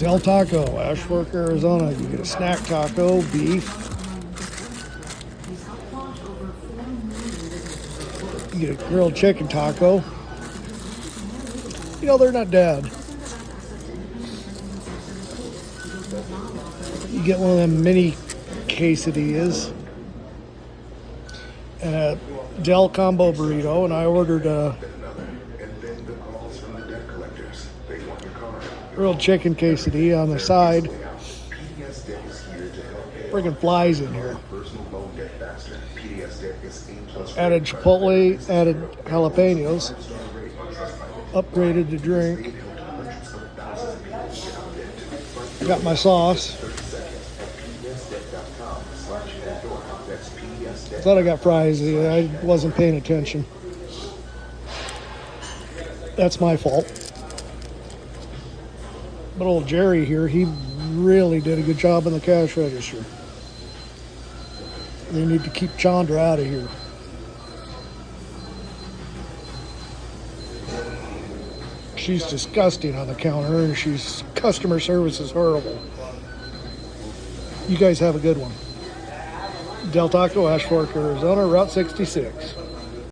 Del Taco, Ashfork, Arizona. You get a snack taco, beef. You get a grilled chicken taco. You know, they're not dead. You get one of them mini quesadillas and a Del combo burrito, and I ordered a grilled chicken quesadilla on the side. Friggin' flies in here. Added chipotle, added jalapenos, upgraded the drink. Got my sauce. Thought I got fries. I wasn't paying attention. That's my fault. But old Jerry here, he really did a good job in the cash register. They need to keep Chandra out of here. She's disgusting on the counter, and customer service is horrible. You guys have a good one. Del Taco, Ashfork, Arizona, Route 66.